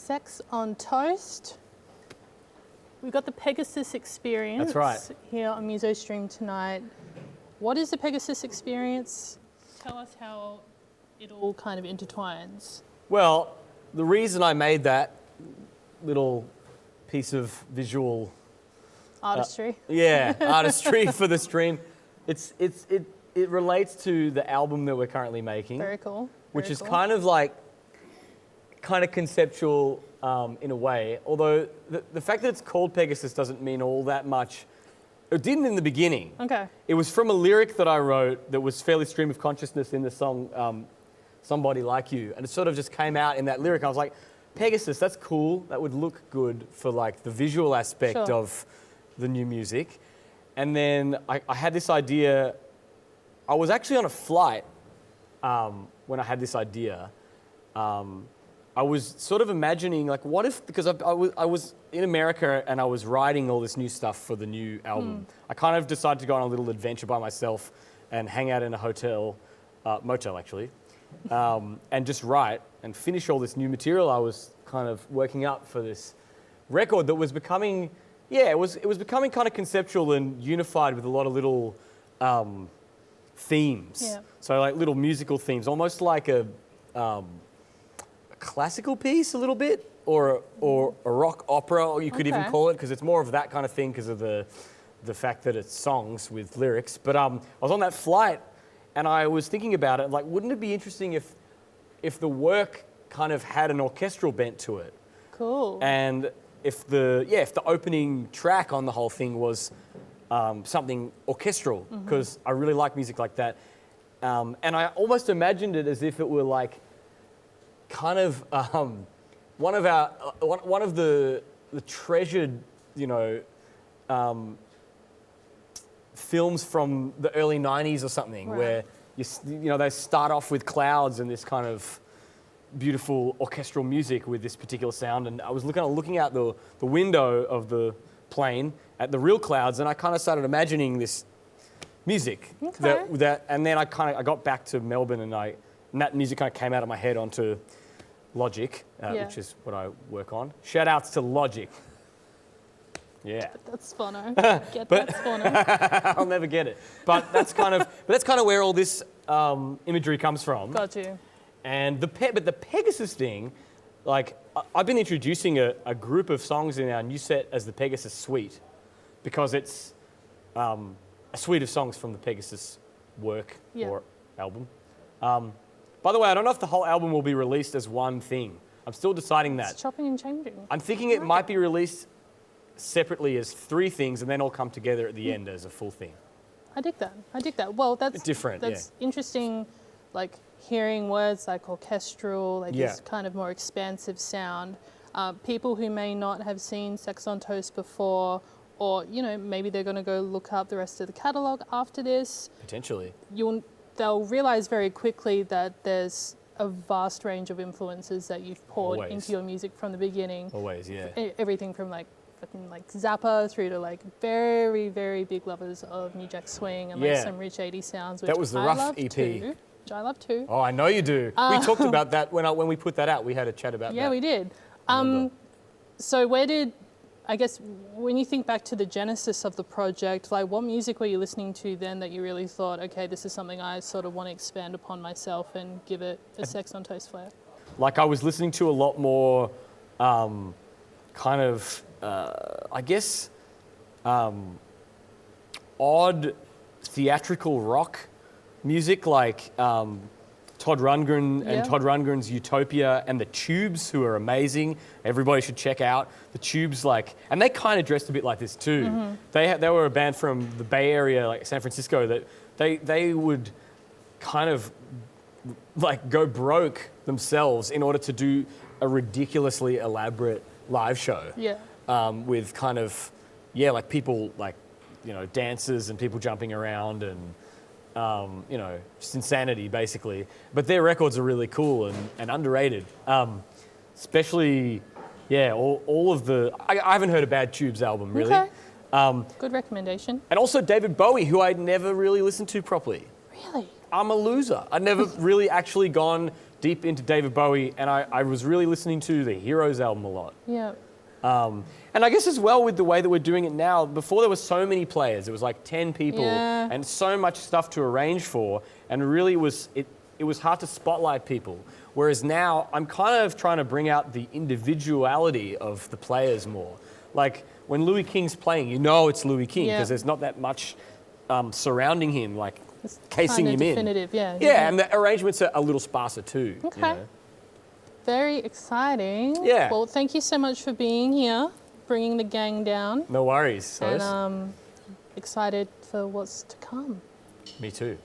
Sex on Toast. We've got the Pegasus Experience. That's right. Here on Muuzostream tonight. What is the Pegasus Experience? Tell us how it all kind of intertwines. Well, the reason I made that little piece of visual Artistry. Artistry for the stream, it relates to the album that we're currently making. Very cool. Which is kind of conceptual in a way, although the fact that it's called Pegasus doesn't mean all that much. It didn't in the beginning. Okay. It was from a lyric that I wrote that was fairly stream of consciousness in the song Somebody Like You, and it sort of just came out in that lyric. I was like, Pegasus, that's cool. That would look good for like the visual aspect of the new music. And then I had this idea. I was actually on a flight when I had this idea. I was sort of imagining, like, what if, because I was in America and I was writing all this new stuff for the new album. I kind of decided to go on a little adventure by myself and hang out in a motel actually, and just write and finish all this new material I was kind of working up for this record that was becoming, it was becoming kind of conceptual and unified with a lot of little themes. Yeah. So like little musical themes, almost like a classical piece a little bit, or a rock opera, or you could even call it, because it's more of that kind of thing because of the fact that it's songs with lyrics. But I was on that flight and I was thinking about it, like, wouldn't it be interesting if the work kind of had an orchestral bent to it? Cool. And if the opening track on the whole thing was something orchestral, because I really like music like that. And I almost imagined it as if it were like kind of one of the treasured, films from the early 90s or something, where they start off with clouds and this kind of beautiful orchestral music with this particular sound. And I was looking out the window of the plane at the real clouds, and I kind of started imagining this music. And then I got back to Melbourne, and that music kind of came out of my head onto Logic, which is what I work on. Shout outs to Logic. Yeah. That's Spono. Get that Spono. I'll never get it. But that's kind of where all this imagery comes from. Got you. And the Pegasus thing, like, I've been introducing a group of songs in our new set as the Pegasus Suite, because it's a suite of songs from the Pegasus work or album. By the way, I don't know if the whole album will be released as one thing. I'm still deciding that. It's chopping and changing. I'm thinking it might be released separately as 3 things and then all come together at the end as a full thing. I dig that. Well, that's different. That's interesting, like hearing words like orchestral, like this kind of more expansive sound. People who may not have seen Sex on Toast before, or maybe they're going to go look up the rest of the catalogue after this. Potentially. They'll realise very quickly that there's a vast range of influences that you've poured into your music from the beginning. Always, yeah. Everything from like fucking like Zappa through to like very, very big lovers of New Jack Swing and like some rich 80s sounds, which that was the I Rough love EP. too. Which I love too. Oh, I know you do. We talked about that when we put that out. We had a chat about that. Yeah, we did. So I guess when you think back to the genesis of the project, like what music were you listening to then that you really thought, okay, this is something I sort of want to expand upon myself and give it a Sex on Toast flair? Like I was listening to a lot more odd theatrical rock music, like Todd Rundgren and Todd Rundgren's Utopia, and the Tubes, who are amazing. Everybody should check out the Tubes. And they kind of dressed a bit like this too. Mm-hmm. They were a band from the Bay Area, like San Francisco, that they would kind of like go broke themselves in order to do a ridiculously elaborate live show. Yeah. With kind of like people like dancers and people jumping around and. Just insanity, basically. But their records are really cool and underrated. Especially, all of the... I haven't heard a Bad Tubes album, really. Okay. Good recommendation. And also David Bowie, who I'd never really listened to properly. Really? I'm a loser. I'd never really actually gone deep into David Bowie, and I was really listening to the Heroes album a lot. Yeah. And I guess as well with the way that we're doing it now, before there were so many players, it was like 10 people and so much stuff to arrange for, and really it was hard to spotlight people. Whereas now I'm kind of trying to bring out the individuality of the players more. Like when Louie King's playing, you know it's Louie King because there's not that much surrounding him, like It's casing him definitive, in. Yeah, and the arrangements are a little sparser too. Okay. You know? Very exciting. Yeah. Well, thank you so much for being here, bringing the gang down. No worries. And excited for what's to come. Me too.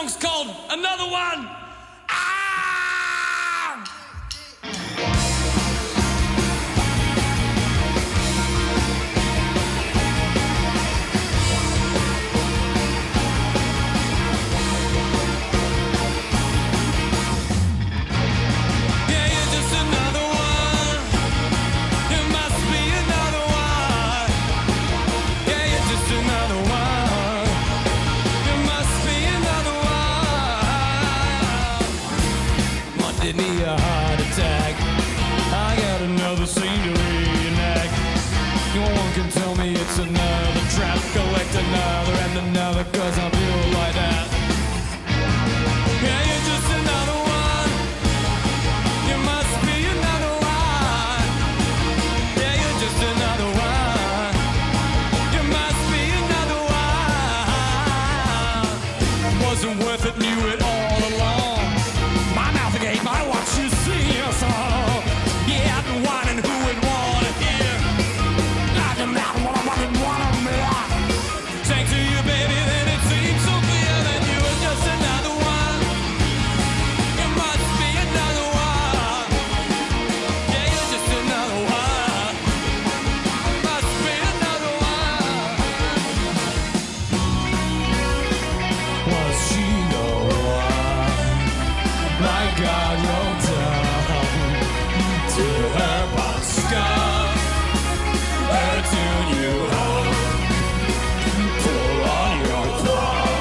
song's called Another One. Ah! Yeah, you're just another one. You must be another one. Yeah, you're just another one. You must be another one. Monday need a heart attack. I got another scene to reenact. No one can tell me it's another trap. Collect another and another, cause I feel like that. Yeah, you're just another one. You must be another one. Yeah, you're just another one. You must be another one. Wasn't worth it, knew it all along. My mouth agape, I watch you sing your song. Yeah, I've been whining who would wanna hear. I do not wanna me. Sang to you, baby, then it seems so clear that you were just another one. You must be another one. Yeah, you're just another one. Must be another one. Was she the one? My God, you're dumb. To her box scum. Her tune you home. Pull on your thumb.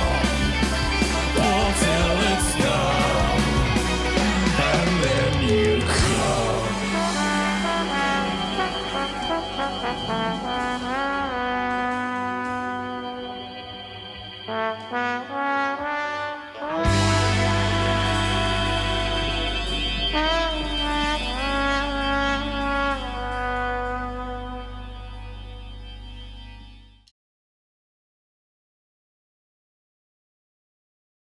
Pull till it's numb. And then you come. Thank you.